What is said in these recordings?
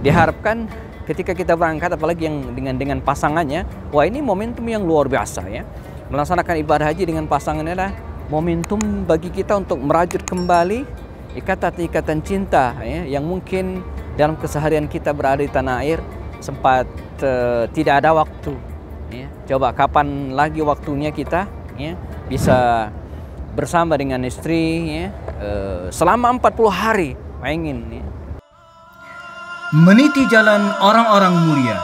diharapkan ketika kita berangkat, apalagi yang dengan pasangannya, wah ini momentum yang luar biasa ya. Melaksanakan ibadah haji dengan pasangan adalah momentum bagi kita untuk merajut kembali ikatan-ikatan cinta ya, yang mungkin dalam keseharian kita berada di tanah air sempat tidak ada waktu ya. Coba kapan lagi waktunya kita ya bisa bersama dengan istri ya, selama 40 hari, bayangin ya. Meniti jalan orang-orang mulia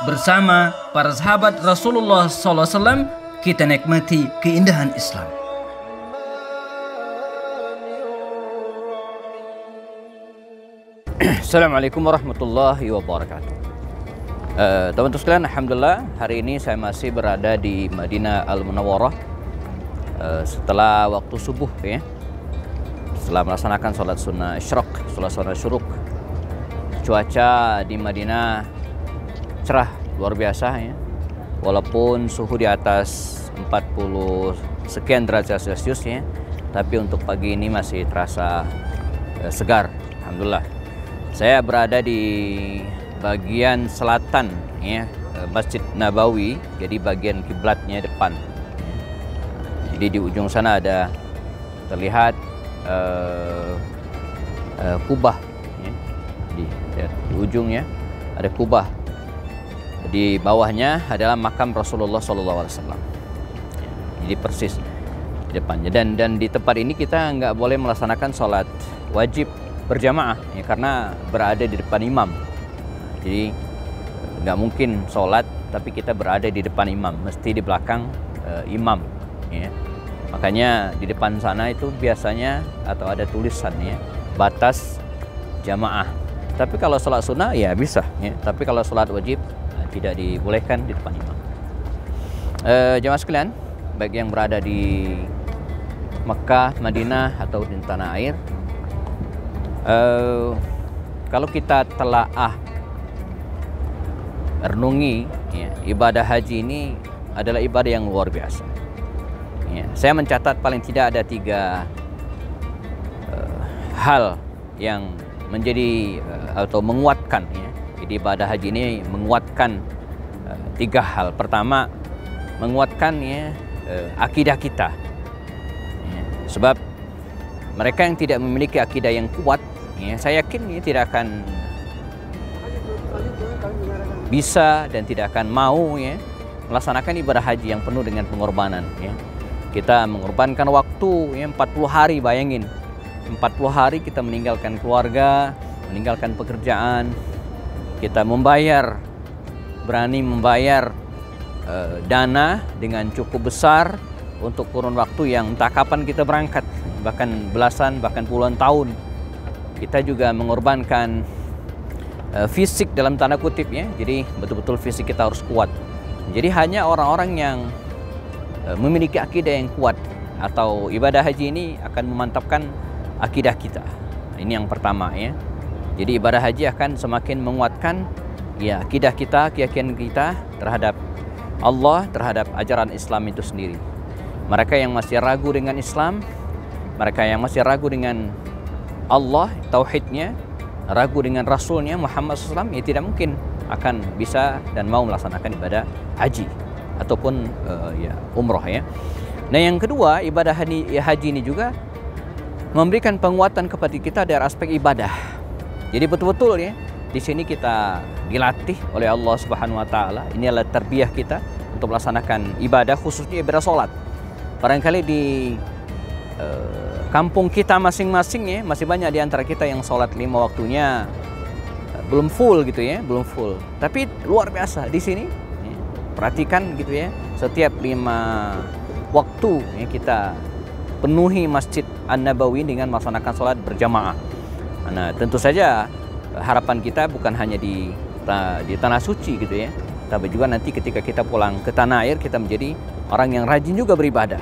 bersama para sahabat Rasulullah SAW, kita nikmati keindahan Islam. Assalamualaikum warahmatullahi wabarakatuh. Teman-teman sekalian, alhamdulillah hari ini saya masih berada di Madinah Al-Munawwarah setelah waktu subuh ya. Setelah melaksanakan sholat sunnah isyraq, sholat sunnah syuruk. Cuaca di Madinah cerah luar biasa ya. Walaupun suhu di atas 40 sekian derajat Celcius ya, tapi untuk pagi ini masih terasa segar, alhamdulillah. Saya berada di bagian selatan ya, Masjid Nabawi, jadi bagian kiblatnya depan. Jadi di ujung sana ada terlihat kubah ya. Di ujungnya ada kubah, di bawahnya adalah makam Rasulullah SAW. Jadi persis di depannya, dan di tempat ini kita nggak boleh melaksanakan sholat wajib berjamaah ya, karena berada di depan imam. Jadi nggak mungkin sholat tapi kita berada di depan imam, mesti di belakang imam ya. Makanya di depan sana itu biasanya atau ada tulisannya batas jamaah. Tapi kalau sholat sunnah ya bisa ya. Tapi kalau sholat wajib tidak dibolehkan di depan imam. Jamaah sekalian, baik yang berada di Mekah, Madinah atau di tanah air, kalau kita telaah renungi ya, ibadah haji ini adalah ibadah yang luar biasa ya. Saya mencatat paling tidak ada 3 hal yang menjadi atau menguatkan ya. Jadi ibadah haji ini menguatkan 3 hal. Pertama, menguatkan ya akidah kita ya. Sebab mereka yang tidak memiliki akidah yang kuat ya, saya yakin ya, tidak akan bisa dan tidak akan mau ya melaksanakan ibadah haji yang penuh dengan pengorbanan ya. Kita mengorbankan waktu ya, 40 hari, bayangin 40 hari kita meninggalkan keluarga, meninggalkan pekerjaan, kita berani membayar dana dengan cukup besar untuk kurun waktu yang entah kapan kita berangkat, bahkan belasan bahkan puluhan tahun. Kita juga mengorbankan fisik dalam tanda kutip ya, jadi betul-betul fisik kita harus kuat. Jadi hanya orang-orang yang memiliki akidah yang kuat atau ibadah haji ini akan memantapkan akidah kita. Ini yang pertama ya. Jadi ibadah haji akan semakin menguatkan ya akidah kita, keyakinan kita terhadap Allah, terhadap ajaran Islam itu sendiri. Mereka yang masih ragu dengan Islam, mereka yang masih ragu dengan Allah, tauhidnya, ragu dengan Rasulnya Muhammad SAW, ya tidak mungkin akan bisa dan mau melaksanakan ibadah haji ataupun ya umroh ya. Nah yang kedua, ibadah haji ini juga memberikan penguatan kepada kita dari aspek ibadah. Jadi betul-betul ya, di sini kita dilatih oleh Allah Subhanahu wa taala. Ini adalah tarbiyah kita untuk melaksanakan ibadah, khususnya ibadah sholat. Barangkali di kampung kita masing-masing ya, masih banyak di antara kita yang sholat 5 waktunya belum full gitu ya, belum full. Tapi luar biasa di sini ya, perhatikan gitu ya, setiap 5 waktu ya, kita penuhi Masjid An-Nabawi dengan melaksanakan sholat berjamaah. Nah tentu saja harapan kita bukan hanya di tanah suci gitu ya, tapi juga nanti ketika kita pulang ke tanah air kita menjadi orang yang rajin juga beribadah.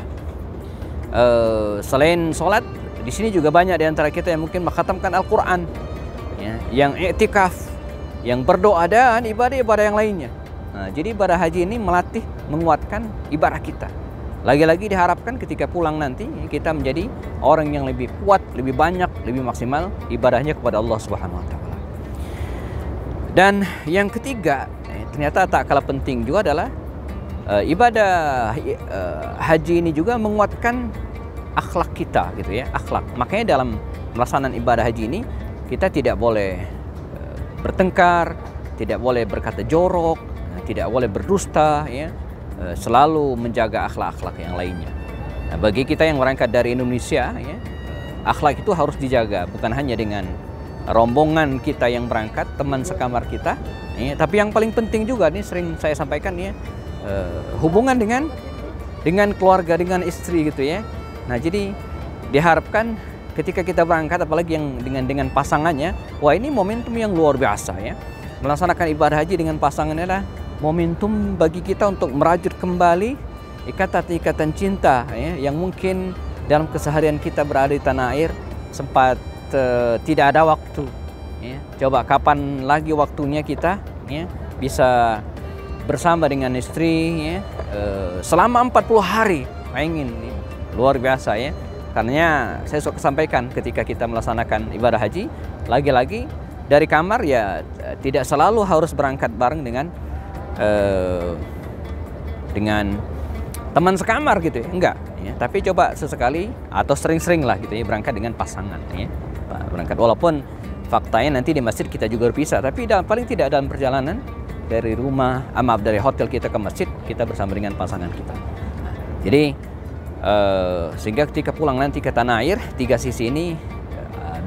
Selain sholat, di sini juga banyak di antara kita yang mungkin mengkhatamkan Al-Quran ya, yang i'tikaf, yang berdoa dan ibadah-ibadah yang lainnya. Nah, jadi ibadah haji ini melatih, menguatkan ibadah kita. Lagi-lagi diharapkan ketika pulang nanti kita menjadi orang yang lebih kuat, lebih banyak, lebih maksimal ibadahnya kepada Allah Subhanahu wa taala. Dan yang ketiga, ternyata tak kalah penting juga adalah ibadah haji ini juga menguatkan akhlak kita gitu ya, akhlak. Makanya dalam pelaksanaan ibadah haji ini kita tidak boleh bertengkar, tidak boleh berkata jorok, tidak boleh berdusta ya, selalu menjaga akhlak-akhlak yang lainnya. Nah, bagi kita yang berangkat dari Indonesia ya, akhlak itu harus dijaga, bukan hanya dengan rombongan kita yang berangkat, teman sekamar kita ya, tapi yang paling penting juga nih sering saya sampaikan ya, hubungan dengan keluarga, dengan istri gitu ya. Nah, jadi diharapkan ketika kita berangkat, apalagi yang dengan pasangannya, wah ini momentum yang luar biasa ya. Melaksanakan ibadah haji dengan pasangan adalah momentum bagi kita untuk merajut kembali ikatan-ikatan cinta ya, yang mungkin dalam keseharian kita berada di tanah air sempat tidak ada waktu ya. Coba kapan lagi waktunya kita ya, bisa bersama dengan istri ya, selama 40 hari. Ingin luar biasa ya. Karena saya suka sampaikan ketika kita melaksanakan ibadah haji, lagi-lagi dari kamar ya tidak selalu harus berangkat bareng dengan teman sekamar gitu ya, enggak ya. Tapi coba sesekali atau sering-sering lah gitu ya berangkat dengan pasangan ya. Berangkat walaupun faktanya nanti di masjid kita juga berpisah, tapi paling tidak dalam perjalanan dari rumah, dari hotel kita ke masjid, kita bersama dengan pasangan kita. Nah, jadi sehingga ketika pulang nanti ke tanah air, tiga sisi ini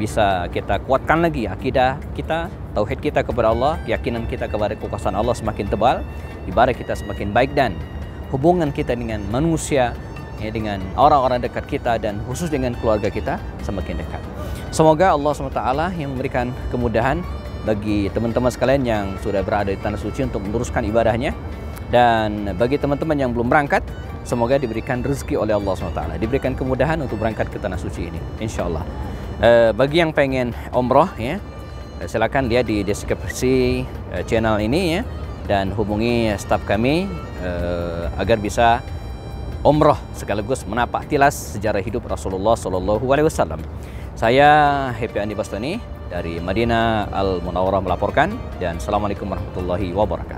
bisa kita kuatkan lagi akidah kita, tauhid kita kepada Allah, keyakinan kita kepada kekuasaan Allah semakin tebal, ibadah kita semakin baik, dan hubungan kita dengan manusia ya, dengan orang-orang dekat kita dan khusus dengan keluarga kita semakin dekat. Semoga Allah SWT yang memberikan kemudahan bagi teman-teman sekalian yang sudah berada di tanah suci untuk meneruskan ibadahnya, dan bagi teman-teman yang belum berangkat, semoga diberikan rezeki oleh Allah SWT, diberikan kemudahan untuk berangkat ke tanah suci ini, insya Allah. Bagi yang pengen umroh ya, silakan lihat di deskripsi channel ini ya, dan hubungi staf kami agar bisa umroh sekaligus menapak tilas sejarah hidup Rasulullah SAW. Saya Happy Andi Bastoni dari Madinah Al Munawwarah melaporkan, dan Assalamualaikum warahmatullahi wabarakatuh.